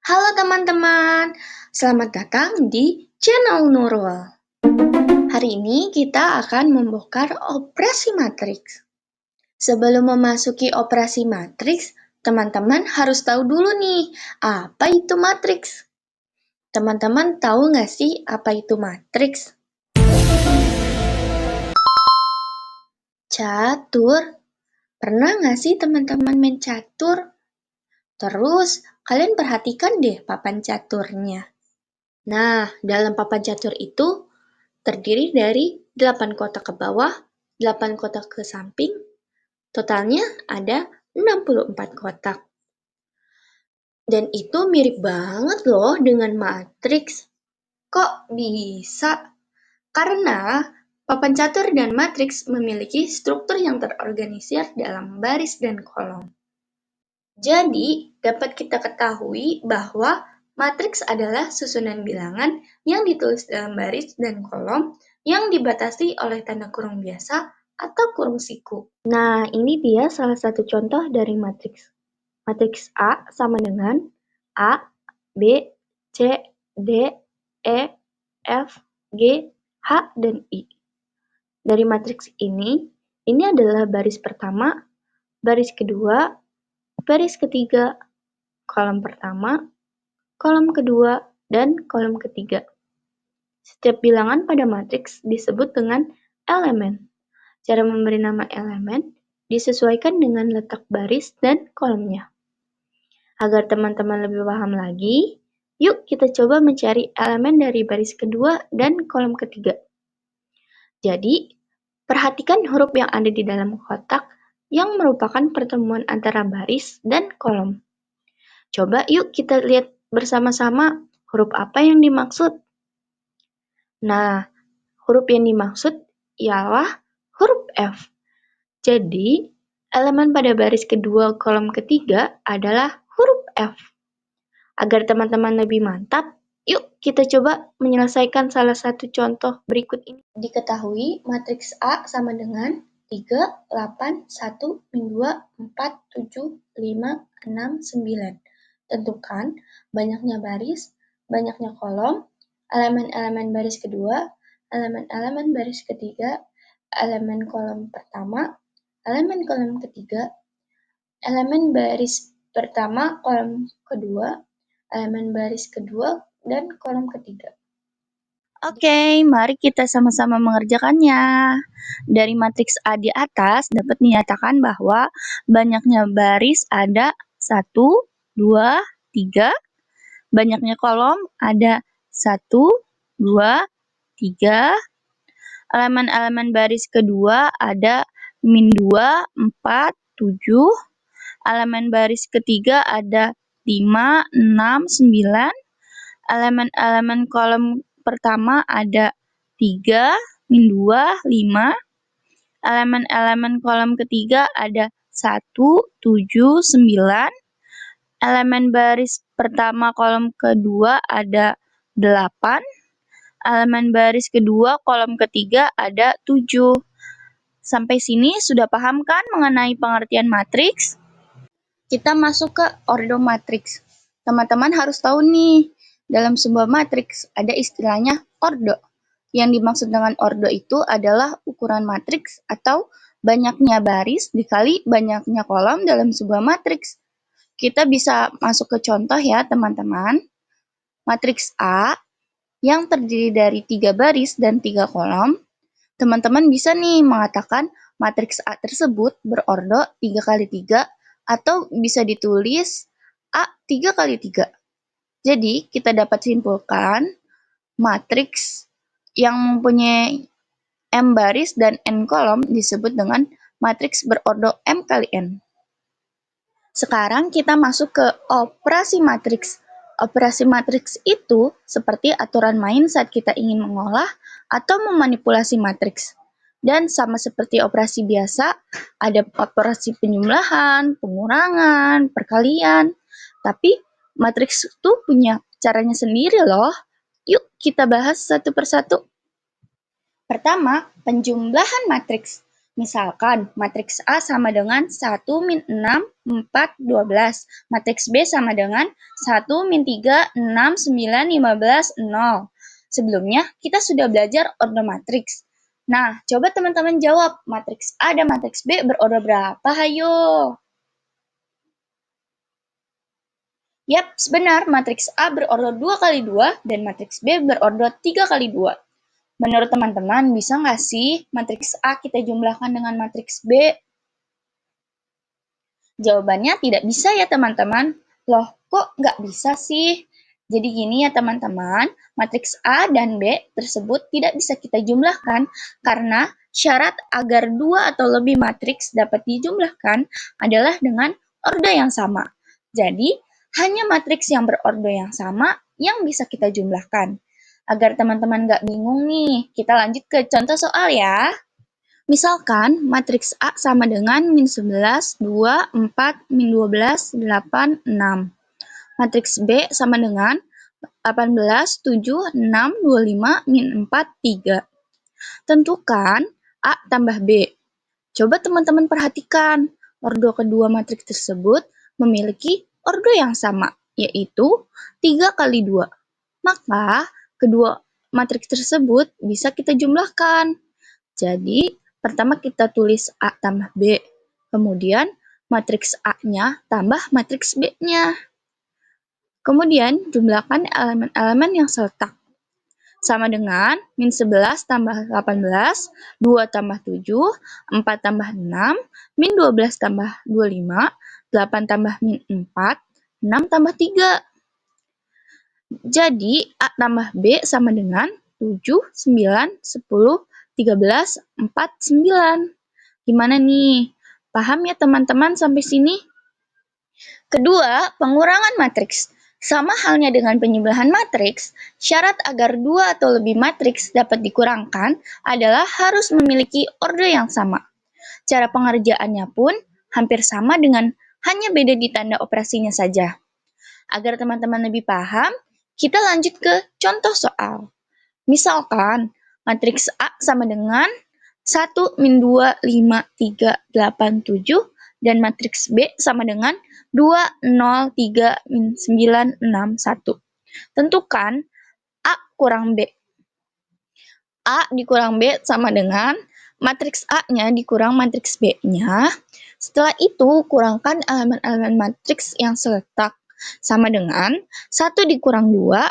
Halo teman-teman, selamat datang di channel Nurul. Hari ini kita akan membongkar operasi matriks. Sebelum memasuki operasi matriks, teman-teman harus tahu dulu nih, apa itu matriks? Teman-teman tahu nggak sih apa itu matriks? Catur. Pernah nggak sih teman-teman main catur? Terus, kalian perhatikan deh papan caturnya. Nah, dalam papan catur itu terdiri dari 8 kotak ke bawah, 8 kotak ke samping, totalnya ada 64 kotak. Dan itu mirip banget loh dengan matriks. Kok bisa? Karena papan catur dan matriks memiliki struktur yang terorganisir dalam baris dan kolom. Jadi, dapat kita ketahui bahwa matriks adalah susunan bilangan yang ditulis dalam baris dan kolom yang dibatasi oleh tanda kurung biasa atau kurung siku. Nah, ini dia salah satu contoh dari matriks. Matriks A sama dengan A, B, C, D, E, F, G, H, dan I. Dari matriks ini adalah baris pertama, baris kedua, baris ketiga, kolom pertama, kolom kedua, dan kolom ketiga. Setiap bilangan pada matriks disebut dengan elemen. Cara memberi nama elemen disesuaikan dengan letak baris dan kolomnya. Agar teman-teman lebih paham lagi, yuk kita coba mencari elemen dari baris kedua dan kolom ketiga. Jadi, perhatikan huruf yang ada di dalam kotak yang merupakan pertemuan antara baris dan kolom. Coba yuk kita lihat bersama-sama huruf apa yang dimaksud. Nah, huruf yang dimaksud ialah huruf F. Jadi, elemen pada baris kedua kolom ketiga adalah huruf F. Agar teman-teman lebih mantap, yuk kita coba menyelesaikan salah satu contoh berikut ini. Diketahui matriks A sama dengan 3, 8, 1, 2, 4, 7, 5, 6, 9. Tentukan banyaknya baris, banyaknya kolom, elemen-elemen baris kedua, elemen-elemen baris ketiga, elemen kolom pertama, elemen kolom ketiga, elemen baris pertama, kolom kedua, elemen baris kedua, dan kolom ketiga. Oke, mari kita sama-sama mengerjakannya. Dari matriks A di atas dapat dinyatakan bahwa banyaknya baris ada 1, 2, 3. Banyaknya kolom ada 1, 2, 3. Elemen-elemen baris kedua ada min 2, 4, 7. Elemen baris ketiga ada 5, 6, 9. Elemen-elemen kolom pertama ada 3, min 2, 5. Elemen-elemen kolom ketiga ada 1, 7, 9. Elemen baris pertama kolom kedua ada 8. Elemen baris kedua kolom ketiga ada 7. Sampai sini sudah paham kan mengenai pengertian matriks? Kita masuk ke ordo matriks. Teman-teman harus tahu nih, dalam sebuah matriks ada istilahnya ordo. Yang dimaksud dengan ordo itu adalah ukuran matriks atau banyaknya baris dikali banyaknya kolom dalam sebuah matriks. Kita bisa masuk ke contoh ya teman-teman. Matriks A yang terdiri dari 3 baris dan 3 kolom. Teman-teman bisa nih mengatakan matriks A tersebut berordo 3 kali 3 atau bisa ditulis A 3 kali 3. Jadi, kita dapat simpulkan matriks yang mempunyai M baris dan N kolom disebut dengan matriks berordo M kali N. Sekarang kita masuk ke operasi matriks. Operasi matriks itu seperti aturan main saat kita ingin mengolah atau memanipulasi matriks. Dan sama seperti operasi biasa, ada operasi penjumlahan, pengurangan, perkalian. Tapi matriks itu punya caranya sendiri loh. Yuk kita bahas satu persatu. Pertama, penjumlahan matriks. Misalkan, matriks A sama dengan 1 min 6, 4, 12. Matriks B sama dengan 1 min 3, 6, 9, 15, 0. Sebelumnya, kita sudah belajar ordo matriks. Nah, coba teman-teman jawab, matriks A dan matriks B berordo berapa? Hayo! Yap, benar. Matriks A berordo 2 kali 2 dan matriks B berordo 3 kali 2. Menurut teman-teman, bisa nggak sih matriks A kita jumlahkan dengan matriks B? Jawabannya tidak bisa ya teman-teman. Loh, kok nggak bisa sih? Jadi gini ya teman-teman, matriks A dan B tersebut tidak bisa kita jumlahkan karena syarat agar dua atau lebih matriks dapat dijumlahkan adalah dengan ordo yang sama. Jadi, hanya matriks yang berordo yang sama yang bisa kita jumlahkan. Agar teman-teman nggak bingung nih, kita lanjut ke contoh soal ya. Misalkan, matriks A sama dengan min 11, 2, 4, min 12, 8, 6. Matriks B sama dengan 18, 7, 6, 25, min 4, 3. Tentukan A tambah B. Coba teman-teman perhatikan, ordo kedua matriks tersebut memiliki ordo yang sama, yaitu 3 kali 2. Maka, kedua matriks tersebut bisa kita jumlahkan. Jadi, pertama kita tulis A tambah B. Kemudian, matriks A-nya tambah matriks B-nya. Kemudian, jumlahkan elemen-elemen yang seletak. Sama dengan min 11 tambah 18, 2 tambah 7, 4 tambah 6, min 12 tambah 25, 8 tambah min 4, 6 tambah 3. Jadi, A tambah B sama dengan 7, 9, 10, 13, 4, 9. Gimana nih? Paham ya teman-teman sampai sini? Kedua, pengurangan matriks. Sama halnya dengan penjumlahan matriks, syarat agar dua atau lebih matriks dapat dikurangkan adalah harus memiliki ordo yang sama. Cara pengerjaannya pun hampir sama dengan hanya beda di tanda operasinya saja. Agar teman-teman lebih paham, kita lanjut ke contoh soal. Misalkan, matriks A sama dengan 1, min 2, 5, 3, 8, 7, dan matriks B sama dengan 2, 0, 3, min 9, 6, 1. Tentukan A kurang B. A dikurang B sama dengan matriks A-nya dikurang matriks B-nya. Setelah itu, kurangkan elemen-elemen matriks yang seletak. Sama dengan 1 dikurang 2,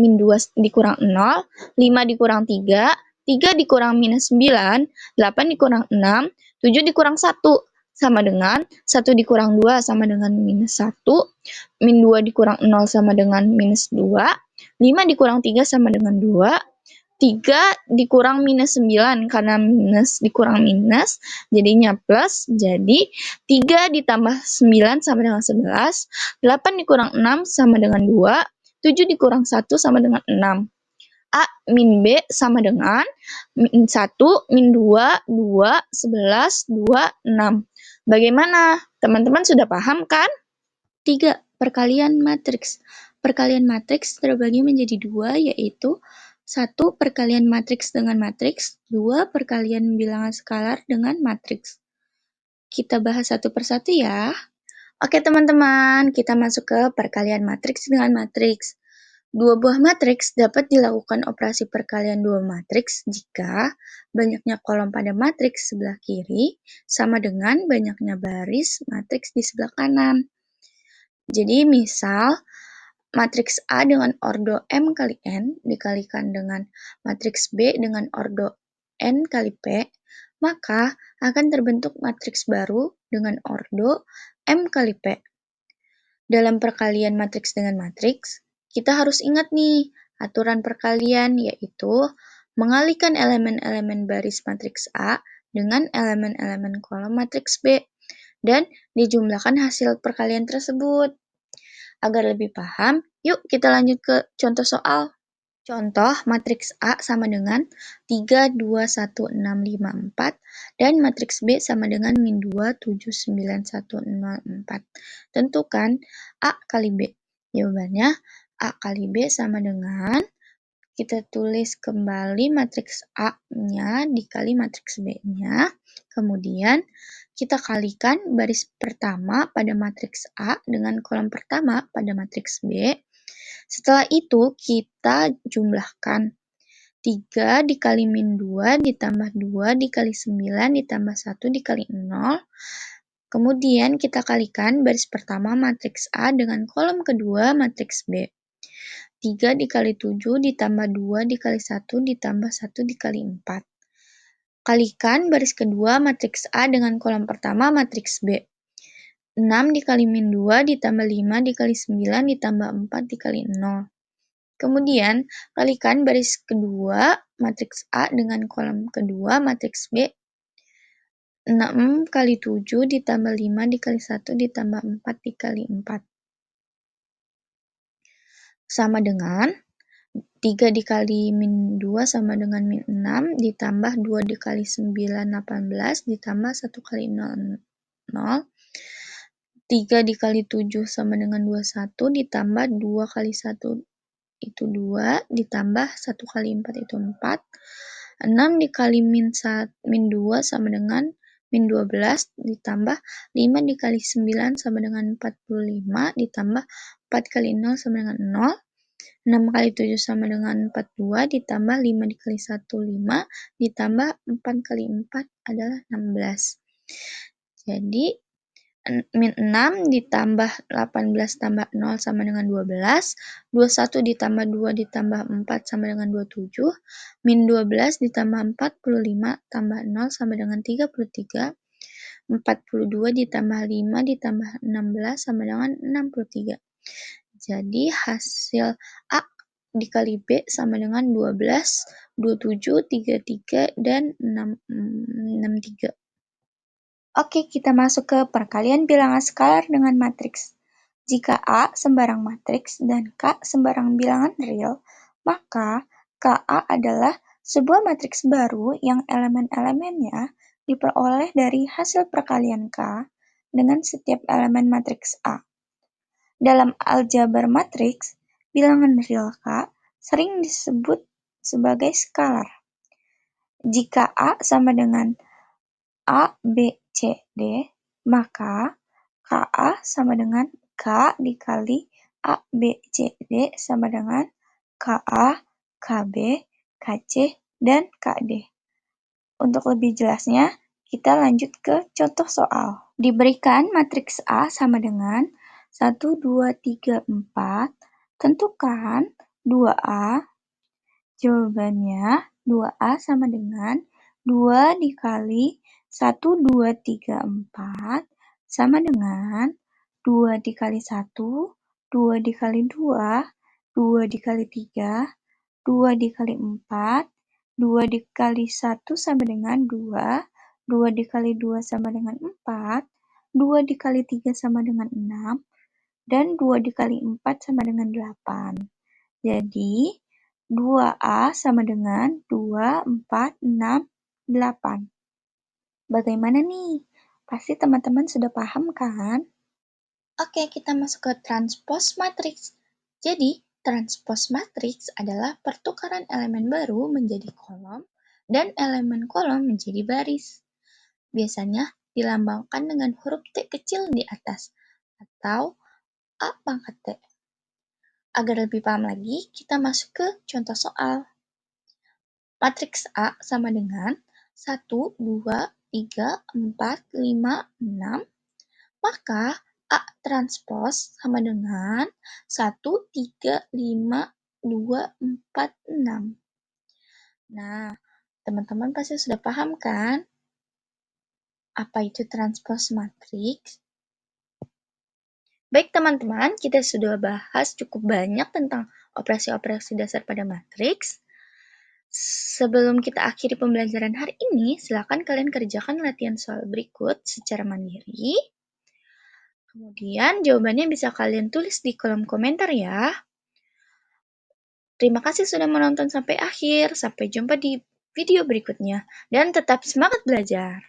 min 2 dikurang 0, 5 dikurang 3, 3 dikurang minus 9, 8 dikurang 6, 7 dikurang 1. Sama dengan 1 dikurang 2 sama dengan minus 1, min 2 dikurang 0 sama dengan minus 2, 5 dikurang 3 sama dengan 2, 3 dikurang minus 9 karena minus dikurang minus jadinya plus, jadi 3 ditambah 9 sama dengan 11, 8 dikurang 6 sama dengan 2, 7 dikurang 1 sama dengan 6. A min B sama dengan min 1, min 2, 2, 11, 2, 6. Bagaimana? Teman-teman sudah paham kan? 3. Perkalian matriks. Perkalian matriks terbagi menjadi 2, yaitu 1. Perkalian matriks dengan matriks, 2. Perkalian bilangan skalar dengan matriks. Kita bahas satu persatu ya. Oke teman-teman, kita masuk ke perkalian matriks dengan matriks. Dua buah matriks dapat dilakukan operasi perkalian dua matriks jika banyaknya kolom pada matriks sebelah kiri sama dengan banyaknya baris matriks di sebelah kanan. Jadi misal, matriks A dengan ordo M kali N dikalikan dengan matriks B dengan ordo N kali P, maka akan terbentuk matriks baru dengan ordo M kali P. Dalam perkalian matriks dengan matriks, kita harus ingat nih aturan perkalian, yaitu mengalihkan elemen-elemen baris matriks A dengan elemen-elemen kolom matriks B dan dijumlahkan hasil perkalian tersebut. Agar lebih paham, yuk kita lanjut ke contoh soal. Contoh, matriks A sama dengan 3, 2, 1, 6, 5, 4, dan matriks B sama dengan min 2, 7, 9, 1, 0, 4. Tentukan A kali B. Jawabannya, A kali B sama dengan kita tulis kembali matriks A-nya dikali matriks B-nya. Kemudian kita kalikan baris pertama pada matriks A dengan kolom pertama pada matriks B. Setelah itu kita jumlahkan 3 dikali min 2 ditambah 2 dikali 9 ditambah 1 dikali 0. Kemudian kita kalikan baris pertama matriks A dengan kolom kedua matriks B. 3 dikali 7 ditambah 2 dikali 1 ditambah 1 dikali 4. Kalikan baris kedua matriks A dengan kolom pertama matriks B. 6 dikali min 2 ditambah 5 dikali 9 ditambah 4 dikali 0. Kemudian, kalikan baris kedua matriks A dengan kolom kedua matriks B. 6 kali 7 ditambah 5 dikali 1 ditambah 4 dikali 4. Sama dengan 3 dikali min 2 sama dengan min 6 ditambah 2 dikali 9 18 ditambah 1 kali 0 0. 3 dikali 7 sama dengan 21 ditambah 2 kali 1 itu 2 ditambah 1 kali 4 itu 4. 6 dikali min 2 sama dengan min 12 ditambah 5 dikali 9 sama dengan 45 ditambah 4 kali 0 sama dengan 0. 6 kali 7 sama dengan 42 ditambah 5 dikali 1 5 ditambah 4 kali 4 adalah 16. Jadi min 6 ditambah 18 tambah 0 sama dengan 12, 21 ditambah 2 ditambah 4 sama dengan 27, min 12 ditambah 45 tambah 0 sama dengan 33, 42 ditambah 5 ditambah 16 sama dengan 63. Jadi hasil A dikali B sama dengan 12, 27, 33, dan 63. Oke, kita masuk ke perkalian bilangan skalar dengan matriks. Jika A sembarang matriks dan K sembarang bilangan real, maka KA adalah sebuah matriks baru yang elemen-elemennya diperoleh dari hasil perkalian K dengan setiap elemen matriks A. Dalam aljabar matriks, bilangan real K sering disebut sebagai skalar. Jika A sama dengan A, B, C, D, maka KA sama dengan K dikali A, B, C, D sama dengan KA, KB, KC, dan KD. Untuk lebih jelasnya, kita lanjut ke contoh soal. Diberikan matriks A sama dengan 1, 2, 3, 4. Tentukan 2A. Jawabannya 2A sama dengan 2 dikali 1, 2, 3, 4 sama dengan 2 dikali 1, 2 dikali 2, 2 dikali 3, 2 dikali 4, 2 dikali 1 sama dengan 2, 2 dikali 2 sama dengan 4, 2 dikali 3 sama dengan 6, dan 2 dikali 4 sama dengan 8. Jadi, 2A sama dengan 2, 4, 6, 8. Bagaimana nih? Pasti teman-teman sudah paham kan? Oke, kita masuk ke transpose matriks. Jadi, transpose matriks adalah pertukaran elemen baru menjadi kolom dan elemen kolom menjadi baris. Biasanya dilambangkan dengan huruf T kecil di atas atau A pangkat T. Agar lebih paham lagi, kita masuk ke contoh soal. Matriks A sama dengan 1, 2, 3, 4, 5, 6. Maka A transpose sama dengan 1, 3, 5, 2, 4, 6. Nah, teman-teman pasti sudah paham kan? Apa itu transpose matriks? Baik teman-teman, kita sudah bahas cukup banyak tentang operasi-operasi dasar pada matriks. Sebelum kita akhiri pembelajaran hari ini, silakan kalian kerjakan latihan soal berikut secara mandiri. Kemudian jawabannya bisa kalian tulis di kolom komentar ya. Terima kasih sudah menonton sampai akhir. Sampai jumpa di video berikutnya. Dan tetap semangat belajar.